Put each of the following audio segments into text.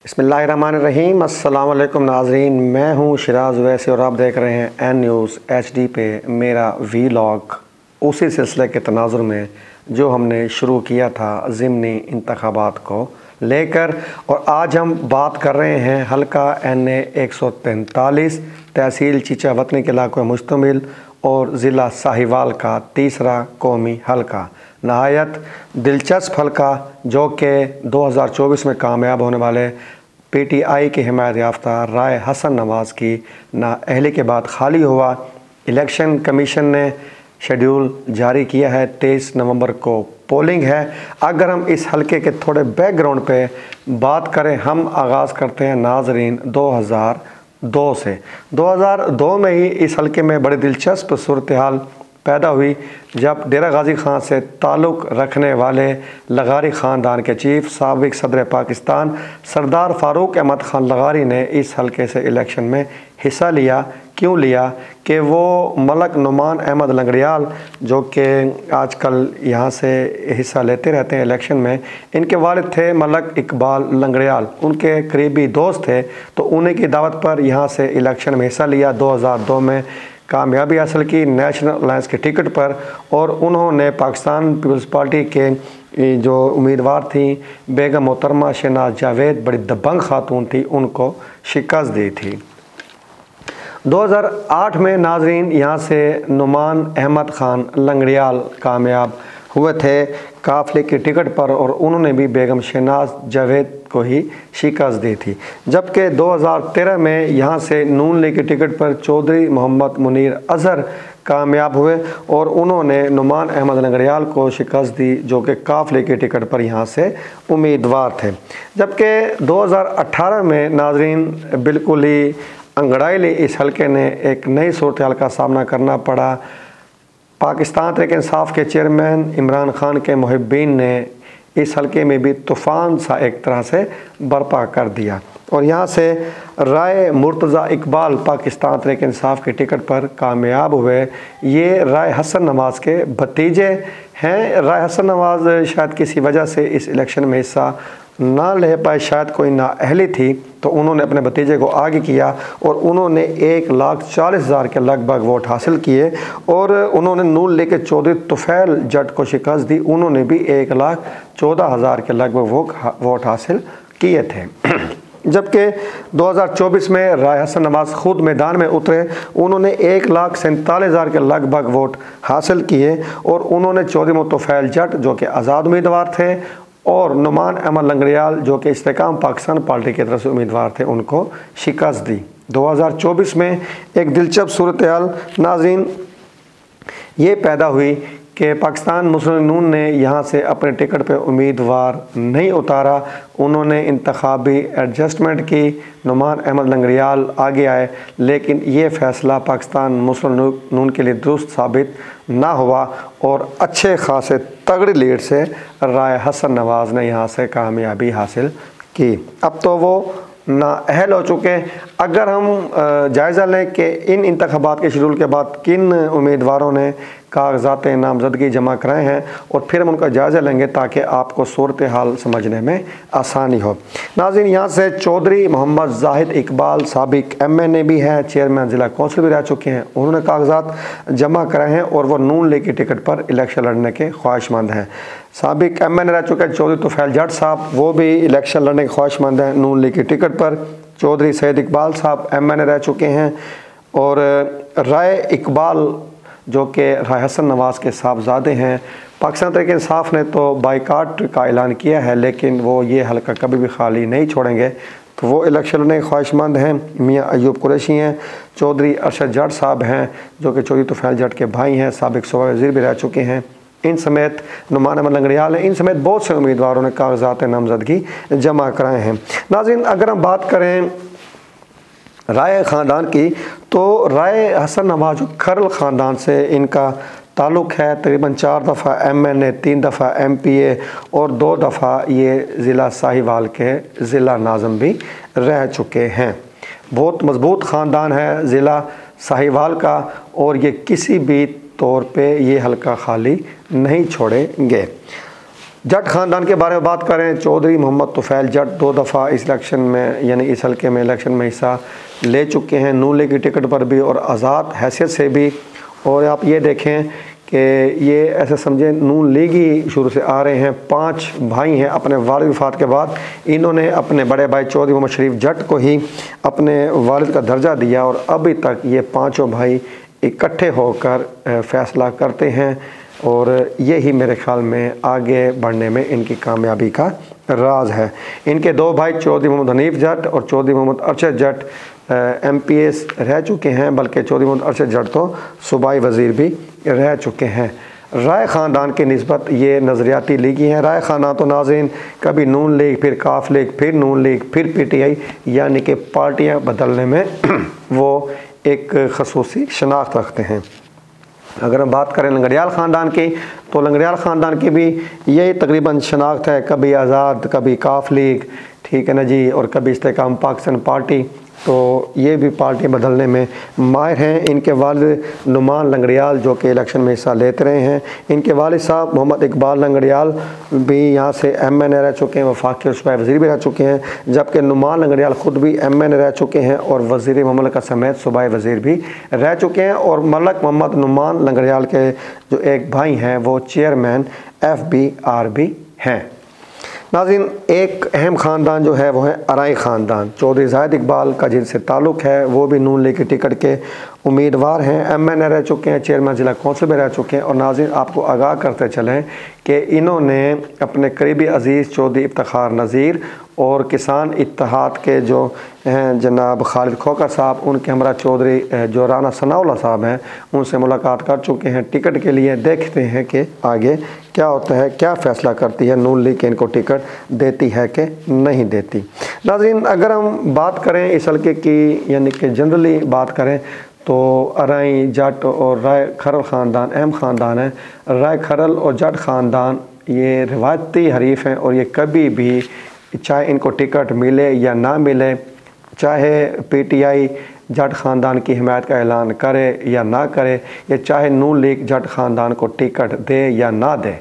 बिस्मिल्लाहिर्रहमानिर्रहीम। अस्सलाम वालेकुम नाज़रीन, मैं हूँ शिराज वैसी और आप देख रहे हैं एन न्यूज़ HD पे मेरा वीलॉग। उसी सिलसिले के तनाजुर में जो हमने शुरू किया था ज़िमनी इंतखाबात को लेकर, और आज हम बात कर रहे हैं हल्का NA 143 तहसील चीचा वतनी के इलाक़ों में मुश्तमिल और ज़िला साहिवाल का तीसरा कौमी हल्का, नहायत दिलचस्प हल्का जो कि 2024 में कामयाब होने वाले PTI की हिमायत याफ्ता राय हसन नवाज़ की नाअहली के बाद खाली हुआ। इलेक्शन कमीशन ने शेड्यूल जारी किया है, 23 नवंबर को पोलिंग है। अगर हम इस हल्के के थोड़े बैकग्राउंड पे बात करें, हम आगाज़ करते हैं नाजरीन 2002 से। 2002 में ही इस हल्के में बड़ी दिलचस्प सूरत हाल पैदा हुई जब डेरा गाजी खान से ताल्लुक़ रखने वाले लगारी ख़ानदान के चीफ साबिक़ सदर पाकिस्तान सरदार फ़ारूक अहमद ख़ान लगारी ने इस हल्के से इलेक्शन में हिस्सा लिया। क्यों लिया कि वो मलक नुमान अहमद लंगड़ियाल जो कि आजकल यहाँ से हिस्सा लेते रहते हैं इलेक्शन में, इनके वालिद थे मलक इकबाल लंगड़ियाल, उनके करीबी दोस्त थे, तो उन्हीं की दावत पर यहाँ से इलेक्शन में हिस्सा लिया। 2002 में कामयाबी हासिल की नेशनल अलायंस के टिकट पर, और उन्होंने पाकिस्तान पीपल्स पार्टी के जो उम्मीदवार थी बेगम मोहतरमा शहनाज जावेद, बड़ी दबंग खातून थी, उनको शिकस्त दी थी। 2008 में नाजरीन यहाँ से नुमान अहमद ख़ान लंगड़ियाल कामयाब हुए थे काफ़िले की टिकट पर, और उन्होंने भी बेगम शहनाज जावेद को ही शिकस्त दी थी। जबकि 2013 में यहाँ से नून लीग की टिकट पर चौधरी मोहम्मद मुनीर अज़हर कामयाब हुए और उन्होंने नुमान अहमद लंगड़ियाल को शिकस्त दी जो कि काफ़िले की टिकट पर यहाँ से उम्मीदवार थे। जबकि 2018 में नाजरीन बिल्कुल ही अंगड़ाई इस हल्के ने एक नई सूरत हाल का सामना करना पड़ा। पाकिस्तान तहरीक इंसाफ के चेयरमैन इमरान खान के मुहिब्बीन ने इस हल्के में भी तूफ़ान सा एक तरह से बर्पा कर दिया, और यहाँ से राय मुर्तज़ा इकबाल पाकिस्तान तहरीक इंसाफ के टिकट पर कामयाब हुए। ये राय हसन नवाज़ के भतीजे हैं। राय हसन नवाज़ शायद किसी वजह से इस इलेक्शन में हिस्सा ना ले पाए, शायद कोई नाअहली थी, तो उन्होंने अपने भतीजे को आगे किया और उन्होंने 1,40,000 के लगभग वोट हासिल किए, और उन्होंने नून लीग के चौधरी तुफैल जट को शिकस्त दी, उन्होंने भी 1,14,000 के लगभग वोट हासिल किए थे। जबकि 2024 में राय हसन नवाज़ खुद मैदान में उतरे, उन्होंने 1,47,000 के लगभग वोट हासिल किए, और उन्होंने चौधरी तुफैल जट जो कि आज़ाद उम्मीदवार थे और नुमान अहमद लंगड़ियाल जो कि इस्तेकाम पाकिस्तान पार्टी की तरफ से उम्मीदवार थे, उनको शिकस्त दी। 2024 में एक दिलचस्प सूरत हाल नाज़रीन ये पैदा हुई कि पाकिस्तान मुस्लिम नून ने यहाँ से अपने टिकट पे उम्मीदवार नहीं उतारा, उन्होंने इंतखाबी एडजस्टमेंट की, नुमान अहमद लंगड़ियाल आगे आए, लेकिन ये फ़ैसला पाकिस्तान मुस्लिम नून के लिए दुरुस्त साबित ना हुआ और अच्छे खासे तगड़ी लीड से राय हसन नवाज़ ने यहाँ से कामयाबी हासिल की। अब तो वो नाअहल हो चुके। अगर हम जायज़ा लें कि इन इंतखाबात के शेड्यूल के बाद किन उम्मीदवारों ने कागजात नामजदगी जमा कराए हैं, और फिर हम उनका जायज़ा लेंगे ताकि आपको सूरत हाल समझने में आसानी हो। नाज़रीन यहाँ से चौधरी मोहम्मद जाहिद इकबाल साबिक़ MNA भी हैं, चेयरमैन ज़िला कौंसिल भी रह चुके हैं, उन्होंने कागजात जमा कराए हैं और वो नून लीग की टिकट पर इलेक्शन लड़ने के ख्वाहिशमंद हैं। साबिक़ MNA रह चुके हैं चौधरी तुफैल जट साहब, वो भी इलेक्शन लड़ने के ख्वाहिशमंद हैं नून लीग की टिकट पर। चौधरी सैयद इकबाल साहब MNA रह चुके हैं, और राय इकबाल जो कि राय हसन नवाज़ के साहबजादे हैं। पाकिस्तान तहरीक इंसाफ ने तो बाइकाट का ऐलान किया है, लेकिन वो ये हल्का कभी भी खाली नहीं छोड़ेंगे, तो वो इलेक्शन लड़ने के ख्वाहिशमंद हैं। मियाँ अयूब कुरैशी हैं, चौधरी अरशद जट साहब हैं जो कि चौधरी तुफैल जट के भाई हैं, साबिक़ सूबा वज़ीर भी रह चुके हैं, इन समेत नुमान अहमद लंगड़ियाल हैं, इन समेत बहुत से उम्मीदवारों ने कागजात नामजदगी जमा कराए हैं। नाज़रीन अगर हम बात करें राय ख़ानदान की, तो राय हसन नवाज़ जो खरल ख़ानदान से इनका ताल्लुक़ है, तकरीबन 4 दफ़ा MNA, 3 दफ़ा MPA और 2 दफ़ा ये ज़िला साहिवाल के ज़िला नाज़म भी रह चुके हैं। बहुत मज़बूत ख़ानदान है ज़िला साहिवाल का, और ये किसी भी तौर पे ये हल्का खाली नहीं छोड़ेंगे। जट ख़ानदान के बारे में बात करें, चौधरी मोहम्मद तुफ़ैल जट 2 दफ़ा इस इलेक्शन में यानी इस हल्के में इलेक्शन में हिस्सा ले चुके हैं, नून लीग की टिकट पर भी और आज़ाद हैसियत से भी। और आप ये देखें कि ये ऐसे समझें नून लीग ही शुरू से आ रहे हैं। 5 भाई हैं। अपने वालिद वफ़ात के बाद इन्होंने अपने बड़े भाई चौधरी मोहम्मद शरीफ जट को ही अपने वालिद का दर्जा दिया और अभी तक ये 5 भाई इकट्ठे होकर फ़ैसला करते हैं और यही मेरे ख़्याल में आगे बढ़ने में इनकी कामयाबी का राज है। इनके 2 भाई चौधरी मोहम्मद हनीफ जट और चौधरी मोहम्मद अरशद जट MPS रह चुके हैं, बल्कि चौधरी मोहम्मद अरशद जट तो सूबाई वज़ीर भी रह चुके हैं। राय ख़ानदान की निस्बत ये नज़रियाती लीगी हैं। राय ख़ानदान तो नाज़रीन कभी नून लीग, फिर काफ लीग, फिर नून लीग, फिर PTI, यानी कि पार्टियाँ बदलने में वो एक खसूसी शनाख्त रखते हैं। अगर हम बात करें लंगड़ियाल ख़ानदान की, तो लंगड़ियाल ख़ानदान की भी यही तकरीबन शनाख्त है, कभी आज़ाद, कभी काफ लीग, ठीक है ना जी, और कभी इस्तेकाम पाकिस्तान पार्टी। तो ये भी पार्टी बदलने में माहिर हैं। इनके वालिद नुमान लंगड़ियाल जो कि इलेक्शन में हिस्सा लेते रहे हैं, इनके वालिद साहब मोहम्मद इकबाल लंगड़ियाल भी यहाँ से MNA रह चुके हैं, वफाकी और सूबाई वज़ीर भी रह चुके हैं, जबकि नुमान लंगड़ियाल ख़ुद भी MNA रह चुके हैं और वज़ीर ममलकत समेत सूबाई वज़ीर भी रह चुके हैं। और मलक मोहम्मद नुमान लंगड़ियाल के जो एक भाई हैं वो चेयरमैन FBR भी हैं। नाज़रीन, एक अहम ख़ानदान जो है वो है अराई ख़ानदान। चौधरी ज़ाहिद इकबाल का जिनसे ताल्लुक़ है वो भी नून लीग की टिकट के उम्मीदवार हैं, MNA रह चुके हैं, चेयरमैन ज़िला कौंसिल में रह चुके हैं। और नाज़रीन आपको आगाह करते चलें कि इन्होंने अपने करीबी अज़ीज़ चौधरी इफ्तिखार नज़ीर और किसान इत्तेहाद के जो हैं जनाब खालिद खोकर साहब, उनके हमरा चौधरी जो राना सनाउल्लाह साहब हैं, उनसे मुलाकात कर चुके हैं टिकट के लिए। देखते हैं कि आगे क्या होता है, क्या फ़ैसला करती है नून लीग, इनको टिकट देती है कि नहीं देती। नाज़रीन अगर हम बात करें इस हल्के की, यानी कि जनरली बात करें, तो अराई जट और राय खरल ख़ानदान अहम ख़ानदान है। राय खरल और जट ख़ानदान ये रिवायती हरीफ हैं और ये कभी भी, चाहे इनको टिकट मिले या ना मिले, चाहे PTI जट ख़ानदान की हिमायत का ऐलान करे या ना करे, या चाहे नून लीग जट ख़ानदान को टिकट दे या ना दे,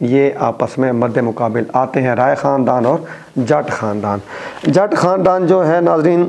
ये आपस में मद्दे मुकाबिल आते हैं, राय ख़ानदान और जट ख़ानदान। जट ख़ानदान जो है नाज़रीन,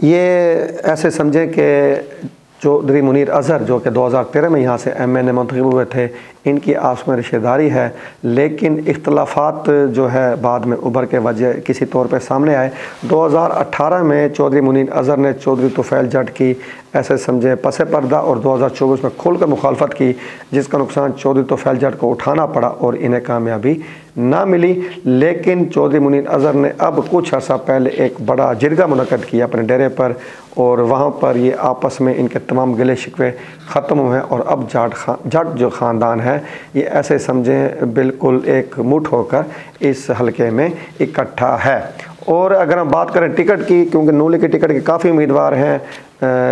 ये ऐसे समझें कि चौधरी मुनीर अज़हर जो कि 2013 में यहाँ से MNA मुंतखब हुए थे, इनकी आपस में रिश्तेदारी है, लेकिन इख्तलाफात जो है बाद में उभर के वजह किसी तौर पे सामने आए। 2018 में चौधरी मुनीर अज़हर ने चौधरी तुफ़ैल जट की ऐसे समझे पसे पर्दा और 2024 में खुलकर मुखालफत की, जिसका नुकसान चौधरी तुफ़ैल जट को उठाना पड़ा और इन्हें कामयाबी ना मिली। लेकिन चौधरी मुनीर अज़हर ने अब कुछ अर्सा पहले एक बड़ा जिरगा मुनक़द किया अपने डेरे पर, और वहाँ पर ये आपस में इनके तमाम गिले शिकवे ख़त्म हुए और अब जट जो ख़ानदान है ये ऐसे समझें बिल्कुल एक मुठ होकर इस हलके में इकट्ठा है। और अगर हम बात करें टिकट की, क्योंकि नून लीग के टिकट के काफ़ी उम्मीदवार हैं,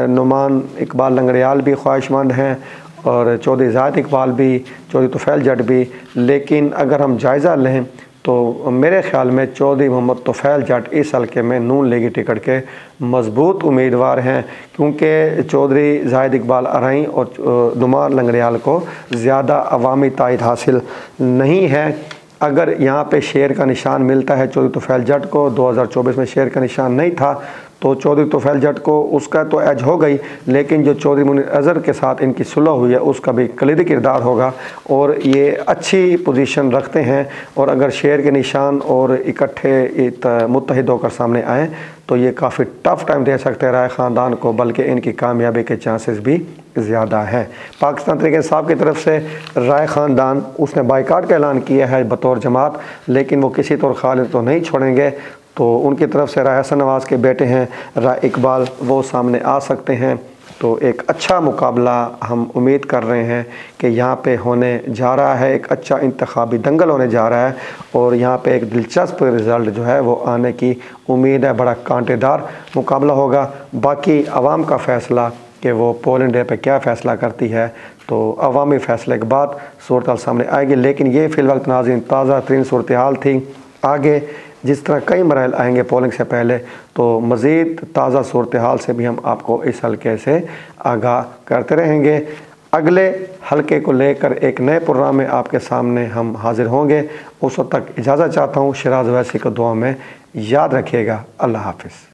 नुमान इकबाल लंगड़ियाल भी ख्वाहिशमंद हैं और चौधरी ज़ाहिद इकबाल भी, चौधरी तुफ़ैल जट भी। लेकिन अगर हम जायज़ा लें तो मेरे ख़्याल में चौधरी मोहम्मद तुफ़ैल जट इस हल्के में नून लीगी टिकट के मजबूत उम्मीदवार हैं, क्योंकि चौधरी ज़ाहिद इकबाल अराई और नुमान लंगड़ियाल को ज़्यादा अवामी तायद हासिल नहीं है। अगर यहाँ पे शेर का निशान मिलता है चौधरी तुफ़ैल जट को, 2024 में शेर का निशान नहीं था, तो चौधरी तुफ़ैल जट को उसका तो एज हो गई, लेकिन जो चौधरी मुनीर अज़हर के साथ इनकी सुलह हुई है उसका भी कलीदी किरदार होगा और ये अच्छी पोजीशन रखते हैं। और अगर शेर के निशान और इकट्ठे मुत्तहिद होकर सामने आएँ तो ये काफ़ी टफ़ टाइम दे सकते हैं राय ख़ानदान को, बल्कि इनकी कामयाबी के चांसेस भी ज़्यादा है। पाकिस्तान तहरीक इंसाफ की तरफ से राय ख़ानदान उसने बाइकाट का ऐलान किया है बतौर जमात, लेकिन वो किसी तौर खालिद तो नहीं छोड़ेंगे। तो उनकी तरफ से राय हसन नवाज़ के बेटे हैं राय इकबाल, वो सामने आ सकते हैं। तो एक अच्छा मुकाबला हम उम्मीद कर रहे हैं कि यहाँ पे होने जा रहा है, एक अच्छा इंतखाबी दंगल होने जा रहा है और यहाँ पे एक दिलचस्प रिज़ल्ट जो है वो आने की उम्मीद है। बड़ा कांटेदार मुकाबला होगा। बाकी आवाम का फ़ैसला कि वो पोलिंग डे पे क्या फ़ैसला करती है, तो अवामी फ़ैसले के बाद सूरत हाल सामने आएगी। लेकिन ये फ़िलवक्त नाज़रीन ताज़ा तरीन सूरत हाल थी। आगे जिस तरह कई मराइल आएंगे पोलिंग से पहले, तो मज़ीद ताज़ा सूरत हाल से भी हम आपको इस हल्के से आगाह करते रहेंगे। अगले हल्के को लेकर एक नए प्रोग्राम में आपके सामने हम हाजिर होंगे। उस वक्त तक इजाज़त चाहता हूँ। शिराज वैसी को दुआ में याद रखिएगा। अल्लाह हाफिज़।